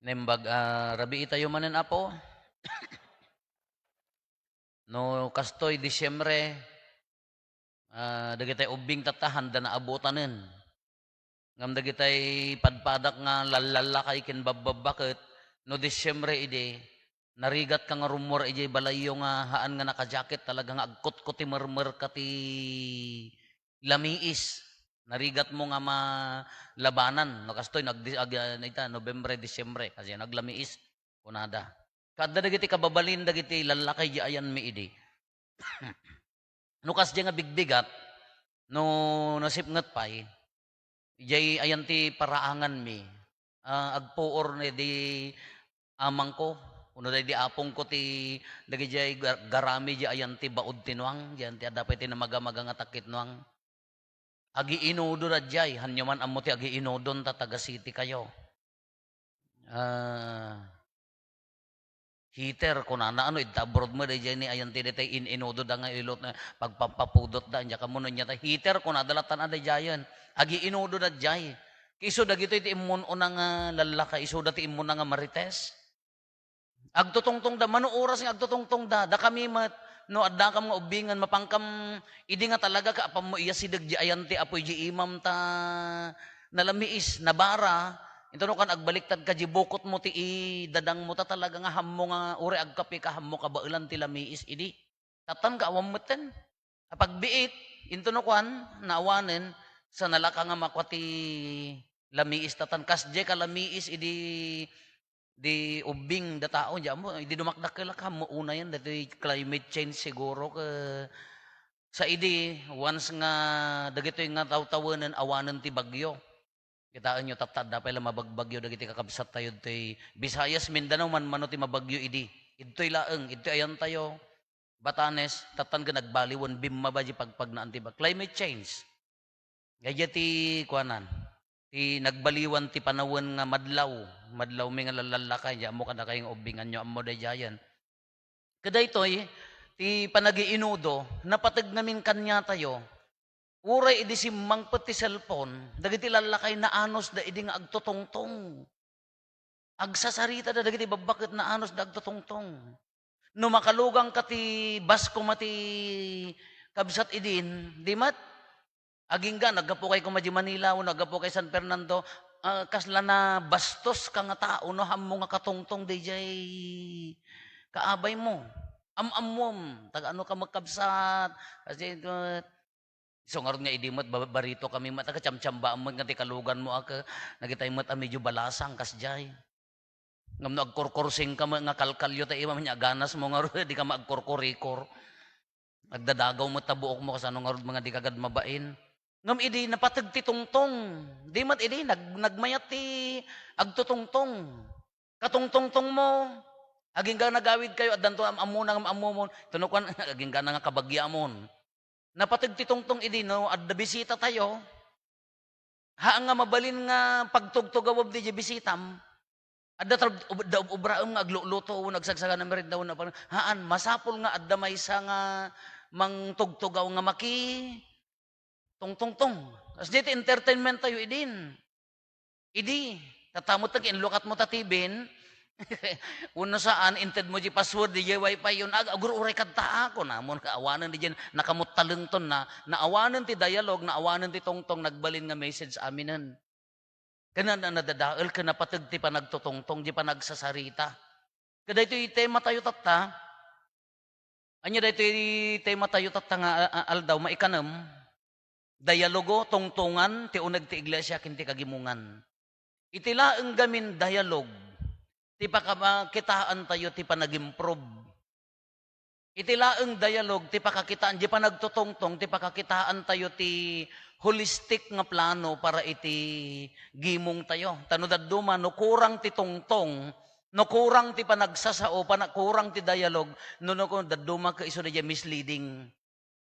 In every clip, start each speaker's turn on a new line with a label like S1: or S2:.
S1: Nembag rabi itayo manen apo. No kastoy Disyembre, dagitay ubing tatahan da naabutanen. Ngam dagitay padpadak nga lalala kay ken babbabaket no Disyembre ide narigat ka nga rumor ije balayo nga haan nga naka-jacket talagang agkot ko ti mermer ka ti lamiis. Narigat mo nga malabanan no kastoy Nobyembre, Disyembre kasi naglamiis kunada. Kadda dagiti kababalin dagiti lalakay di ayan mi idi. No kas di nga bigbigat no nasipnget pay ijay ayan ti paraangan mi. Agpuor ni di amang ko uno day di apong ko ti dagiti garami di ayan ti baod tinuang diyan ti adapay ti namagamaga nga takit nuang. Agi inudo na jay hanyaman ammo ti agi inudon ta taga city kayo. Heater kunana ano abroad mo dayjay ni ayan ti detay inudo da nga ilot na pagpapapudot da nya kamo nya ta heater kunadalatan ada jayan agi inudo da jay kiso dagitoy ti immun unang lalaka iso dati immun nga marites agtutungtong da mano oras nga agtutungtong da kami no adda kam nga ubingan mapangkam idi nga talaga ka apam mo iya sidag di ayan ti apoy di imam ta nalamiis nabara ito no kan agbaliktad ka jibukot mo ti dadang mo ta talaga nga hammo nga uri agkapi ka hammo ka bailan ti lamiis idi. Tatan ka awam meten. Pagbiit into no kan naawanen sa nalaka nga makwati lamiis tatan kasje ka lamiis idi di ubing da tao diyan mo idi dumakdak ka mo una yan dati climate change siguro ka sa idi once nga dagitoy nga taw-tawanen awanen ti bagyo. Kitaan nyo tatad dapat lang mabagbagyo dagiti kakabsat tayo ti Visayas, Mindanao man mano ti mabagyo idi. Idtoy laeng, idtoy ayan tayo. Batanes, tatan ka nagbaliwan bimma ba di pagpag na antiba. Climate change. Gaya ti kuanan. Ti nagbaliwan ti panawon nga madlaw. Madlaw mi nga lalalakay, di amo kada kayong ubingan nyo amo da jayan. Kada itoy, ti panagiinudo, napatag namin kanya tayo, uray idi simmang pati cellphone, dagiti lalakay na anos da idi nga agtutongtong. Agsasarita da dagiti babakit na anos da agtutongtong. No makalugang ka ti basko mati kabsat idin, di mat, agingga, naggapo kay kumadji Manila o naggapo kay San Fernando, kasla na bastos ka nga tao, no, hammo nga katongtong dijay kaabay mo. Am-ammom, taga ano ka magkabsat, kasi so ngaron nga idimot barito kami mata ka chamchamba mo nga ti kalugan mo aka nagitay mat medyo balasang kasjay. Ngam no agkorkorsing ka nga kalkalyo ta ima nya ganas mo nga di ka magkorkorikor. Agdadagaw mo tabuok mo kasano nga mga di kagad mabain. Ngam idi napatag ti tungtong. Di mat idi nagmayat ti agtutungtong. Katungtongtong mo. Aging ka nagawid kayo at danto amuna ng amumon. Tunukan aging ka nga kabagyamon. Napatag ti tungtong idi no adda bisita tayo. Haan nga mabalin nga pagtugtugawab di bisitam. Adda ubraem nga agluluto nagsagsaga na merid daw na haan masapol nga adda maysa nga mangtugtugaw nga maki tungtungtong. As dito entertainment tayo idin. Idi tatamot tag inlukat mo tatibin. Uno saan inted mo di password di wifi yun agur uray kadta ako namon kaawanan di diyan nakamot talengton na naawanan ti dialogue naawanan ti tongtong nagbalin nga message aminan kana na nadadael kana pateg ti panagtutongtong di panagsasarita kada ito tema tayo tatta anya dayto tema tayo tatta nga aldaw maikanam dialogo tongtongan ti uneg ti iglesia ken ti kagimungan itilaeng gamin dialogue ti pakakitaan tayo ti panag-improve. Iti laeng dialogue ti pakakitaan di panagtutongtong ti pakakitaan tayo ti holistic nga plano para iti gimong tayo. Tano daduma no kurang ti tongtong, no kurang ti panagsasao, kurang ti dialogue, no daduma ka iso na misleading.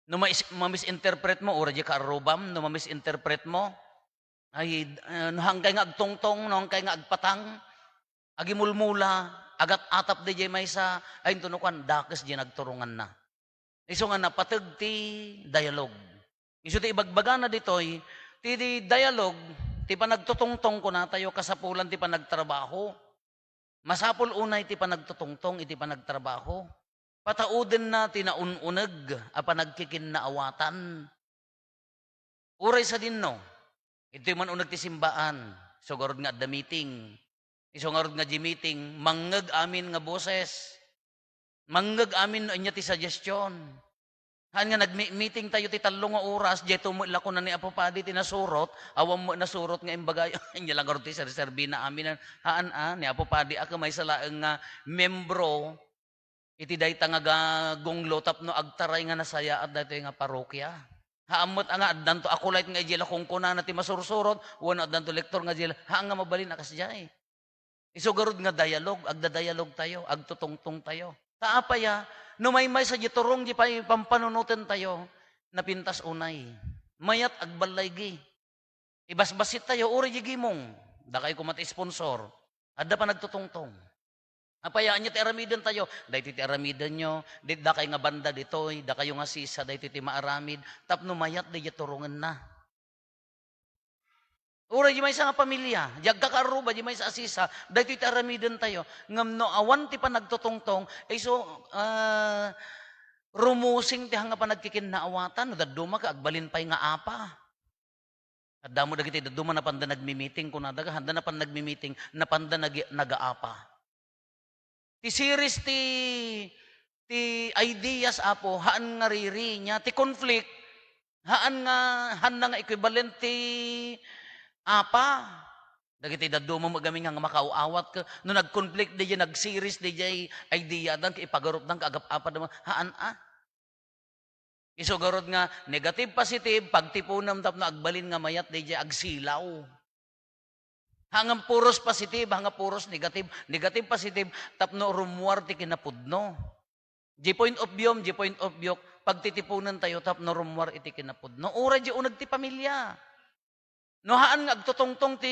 S1: No ma-misinterpret mo, ora di ka arubam, no ma-misinterpret mo, ay hangkay nga agtongtong, no hangkay nga agpatang, agi mulmula, agat atap di jay maysa, ay tunukan, dakes di nagturungan na. Iso nga napatag ti dialogue. Iso ti ibagbaga na ditoy, ti dialogue, ti panagtutungtong ko na tayo kasapulan ti panagtrabaho. Masapol unay iti panagtutungtong, iti panagtrabaho. Patauden na tinaununeg, apa nagkikinnaawatan. Uray sa dinno, ito man unag ti simbaan, sugarod nga the meeting, isungarod nga di meeting, manggag amin nga boses, manggag amin no inya ti suggestion. Han nga nag-meeting tayo ti 3 nga oras, jeto mo ila ko na ni Apo Padi tinasurot, awam mo nasurot nga imbagay, inya lang ti serbi na amin, haan ni Apo Padi ako may salaeng nga membro, iti dayta nga gonglo tapno agtaray nga nasaya at dayto nga parokya. Haamot nga addan to ako light nga ijela kung kuna na ti masursurot, wano addan to lektor nga ijela, haan nga mabalin akas jay. Isugarod nga dialog, agda-dialog tayo, agtutungtong tayo. Taapaya, numaymay sa jiturong di pa pampanunutin tayo, napintas unay. Mayat agbalay gi. Ibasbasit tayo, uri di mong, da kayo kumati sponsor, adda pa nagtutungtong. Apayaan nyo ti aramidan tayo. Dahil ti aramidan nyo. Da kayo nga banda ditoy. Da kayo nga sisa. Dahil ti maaramid. Tapno mayat di turungan na. Ura di may sa nga pamilya. Diag kakaruba di may sa asisa. Dahil ti aramidan tayo. Ngam no awan ti pa nagtutungtong. Ay so, rumusing ti hanga pa nagkikinnaawatan. Daduma ka, agbalin pa'y nga apa. At damo dagiti daduma na panda nagmi-meeting. Kung nadaga, handa na pan nagmi-meeting. Na panda nag-aapa. Ti series ti ideas apo haan nga riri niya ti conflict haan nga equivalent ti apa dagiti daduma magami nga makauawat ka no nag-conflict di nag-series di idea dan ipagarup dan kaagap-apa dama haan isugarod nga negative positive pagtipunam tapno agbalin nga mayat di agsilaw. Hangang puros positive, hanga puros negative. Negative, positive, tapno rumuar ti kinapudno. Di point of view, pagtitipunan tayo, tapno rumuar iti kinapudno. Ura di unag ti pamilya. No haan nga agtutungtong ti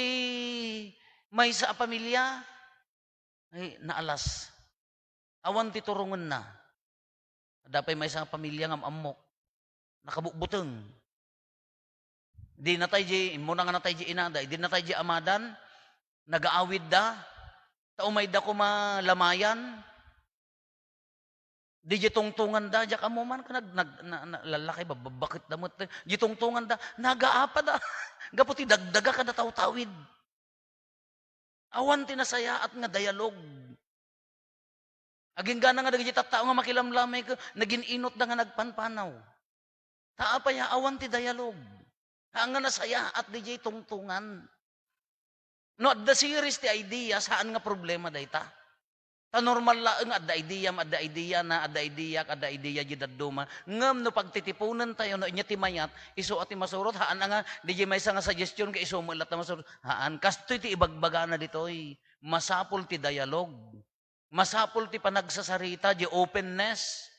S1: may sa pamilya, ay naalas. Awan ti turungan na. Dapay may sa pamilya nga amok. Nakabukbuteng. Di na tayo muna nga na tayo inaday, di na tayo amadan, nagaawid da, taumay da kumalamayan, di tungtungan da, diya kamo man ka lalaki ba, bakit damot, di tungtungan da, nagaapa da, gaputi dagdaga ka da tawid. Awan tinasaya at nga dialog. Aging gana nga dagiti tattao nga makilamlamay ka, naging inot da nga nagpanpanaw. Taapaya awan ti dialog. Hanga nasaya at di tungtungan. No, at the series ti idea, saan nga problema dayta? Ta normal laeng adda idea jidaduma. Ngem no pagtitipunan tayo no inya ti mayat, isu ati masurot haan nga di may nga suggestion kay isu mo lat masurot. Haan kastoy ti ibagbaga na ditoy. Masapol ti dialog. Masapol ti panagsasarita, di openness.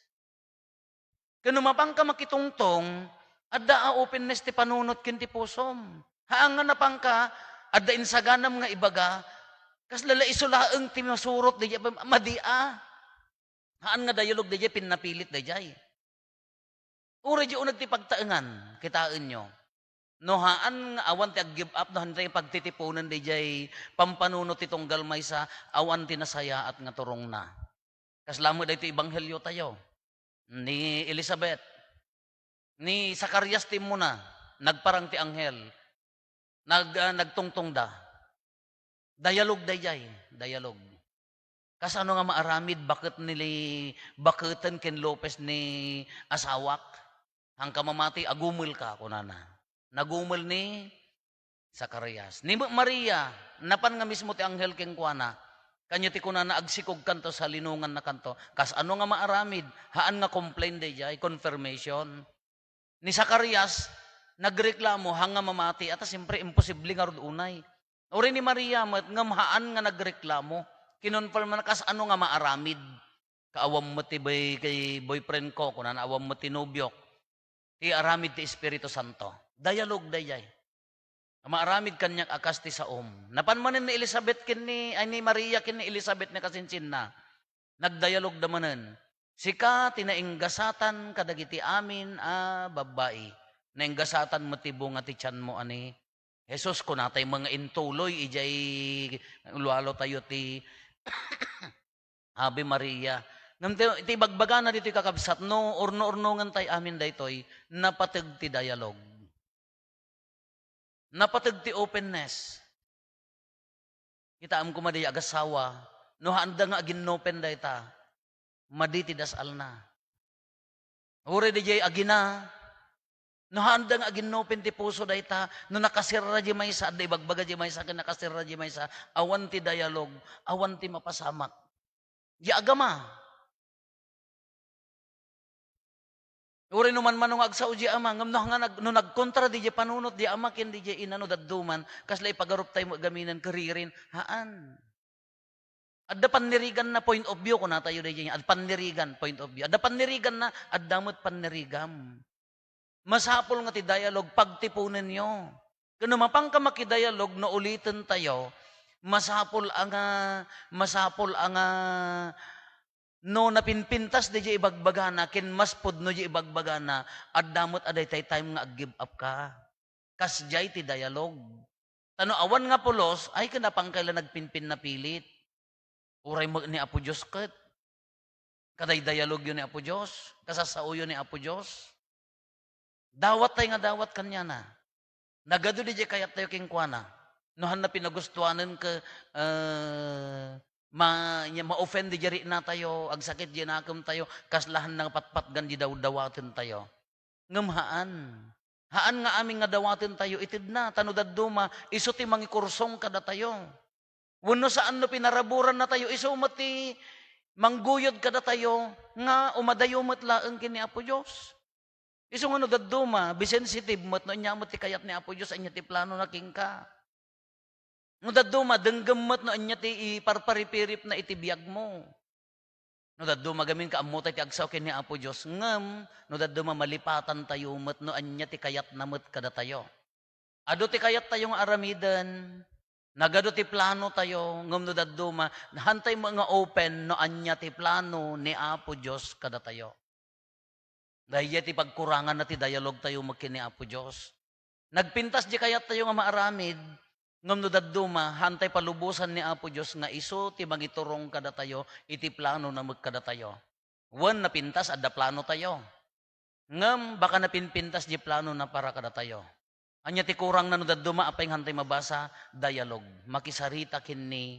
S1: Kano mapang ka makitungtong, adda openness ti panunot kin ti pusom. Haan nga napangka, adda insaganam nga ibaga, kas lala isulaeng ti masurot di madia. Haan nga dialog di pinapilit di jay. Uri di unag ti pagtaengan, kitaan nyo. No haan nga awan ti ag-give up, no hantay pagtitipunan di jay pampanunot ti tunggal may sa awan ti nasaya at nga turong na. Kas lamo dito ibanghelyo tayo. Ni Elizabeth, ni Zacarias ti muna, nagparang ti anghel, nagtungtong da. Dialog dayay, dialog. Kasano nga maaramid, baketan ken Lopez ni asawak, hangka mamati, agumul ka, kunana. Nagumul ni Zacarias. Ni Maria, napan nga mismo ti anghel ken kuana, kanyo ti kunana agsikog kanto sa linungan na kanto. Kas ano nga maaramid, haan nga complain dayay, confirmation. Ni Zacarias, nagreklamo hanga mamati at siyempre imposible nga rod unay. Uri ni Maria, ngamhaan nga nagreklamo, kinonfirm na kas ano nga maaramid. Kaawam mo ti kay boyfriend ko, kunan awam mo ti nobyok, ti aramid ti Espiritu Santo. Dialog dayay. Maaramid kanyak akas ti saom. Napanmanin ni Elizabeth ni Maria kin ni Elizabeth ni kasinsin na. Nagdialog damanen. Sika tinainggasatan kadagiti amin babae. Nainggasatan mo ti bunga ti tiyan mo ani. Jesus ko natay mga intuloy ijay ulwalo tayo ti Ave Maria. Ngam iti bagbaga na dito kakabsat no urno-urnongan tay amin daytoy napateg ti dialogue. Napateg ti openness. Itaam ko madi agasawa no handa nga aginopen dayta. Madi ti dasal na. Uri di jay agina no handa nga aginopen ti puso dayta no nakasirra di maysa adda ibagbaga di maysa ken nakasirra di maysa awan ti dialogue, awan ti mapasamak. Di agama. Uri numan manong agsaw di ama, ngam no nga no nagkontra di panunot di ama ken di inano dadduman, kasla ipagarup tayo gaminan karirin, haan. Adda panirigan na point of view ko na tayo di ad panirigan point of view. Adda panirigan na addamot panirigam. Masapol nga ti dialogue pagtipunen nyo. Kano mapang ka makidialogue no ulitin tayo, masapol ang no napinpintas di ibagbagana ken maspod no di ibagbagana addamot aday tay time nga give up ka kasjay ti dialogue tano awan nga pulos ay kanapang kaila nagpinpin na pilit uray mo ni Apo Dios ket kaday dialogue yun ni Apo Dios kasasauyo ni Apo Dios dawat tay nga dawat kanya na nagado di kayat tayo king kuana no han na pinagustuanen ka ma-offend di jari na tayo, ag sakit di nakam tayo, kaslahan ng patpat di daw-dawatin tayo. Ngamhaan. Haan nga aming nga dawatin tayo, itid na, tanudad duma, iso ti mangikursong kada tayo. Wano saan no pinaraburan na tayo, iso mati mangguyod kada tayo, nga umadayo matlaang kini Apo Diyos. Iso nga no daduma, bisensitive mat no niya ti kayat ni Apo Diyos, anya ti plano na king ka. No daduma, denggemet no anya ti iparparipirip na itibiyag mo. No daduma gamin ka amutay ti agsaw ken ni Apo Dios ngem no daduma malipatan tayo met no anya ti kayat namet kada tayo. Ado ti kayat tayo nga aramiden. Nagado ti plano tayo ngem no daduma hantay mo nga open no anya ti plano ni Apo Dios kada tayo. Dahil ti pagkurangan na ti dialogue tayo makin ni Apo Dios. Nagpintas di kayat tayo nga maaramid ngam no dadduma hantay palubusan ni Apo Dios nga iso ti mangiturong kada tayo iti plano na magkada tayo. Wan napintas adda plano tayo. Ngam baka napinpintas di plano na para kada tayo. Anya ti kurang na no dadduma apay hantay mabasa dialogue makisarita kinni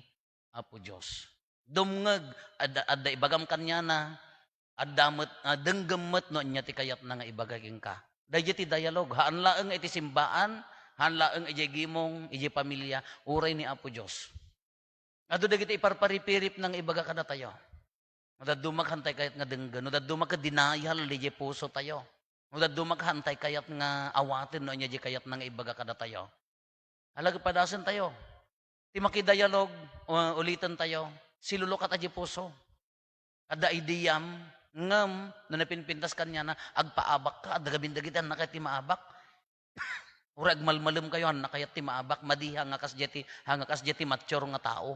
S1: Apo Dios. Dumngeg adda ibagam kanya na addamet denggemet no anya ti kayat na nga ibagaging ka. Dayjay ti dialogue haan laeng iti simbaan hanlaeng ijay gimong, ijay pamilya, uray ni Apo Diyos. Ado dagiti iparparipirip ng ibaga kada tayo. Nadadumak hantay kayat nga denggan, nadadumak ka dinayal, ijay puso tayo. Nadadumak hantay kayat nga awatin, no ijay kayat nga ibaga kada tayo. Halag padasan tayo. Ti makidayalog, ulitan tayo, silulukat ijay puso. Ada ideyam, ngam, no napinpintas kanya na, agpaabak ka, adagabindagitan na kaya ti maabak. Urag malmalem kayo han nakayat ti maabak madiha nga kas jeti mature nga tao.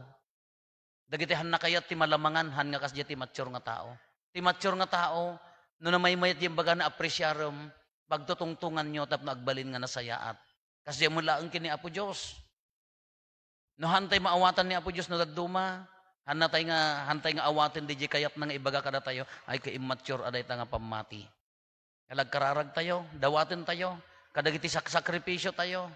S1: Dagiti han nakayat ti malamangan han nga kas jeti mature nga tao. Ti mature nga tao no namaymayat yung baga na appresyarum pagtutungtungan nyo tapno agbalin nga nasayaat. Kasi mo laeng kini Apo Dios. No hantay maawatan ni Apo Dios no daduma hantay nga awaten di kayat nga ibaga kada tayo ay ka immature aday ta nga pamati. Kalag kararag tayo, dawaten tayo. Kadagiti sakripisyo tayo.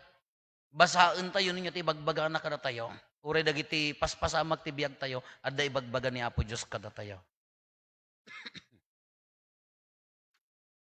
S1: Basaen tayo ninyo ti ibagbaga na kada tayo. Uray dagiti paspasamak ti biag tayo adda ibagbaga ni Apo Dios kada tayo.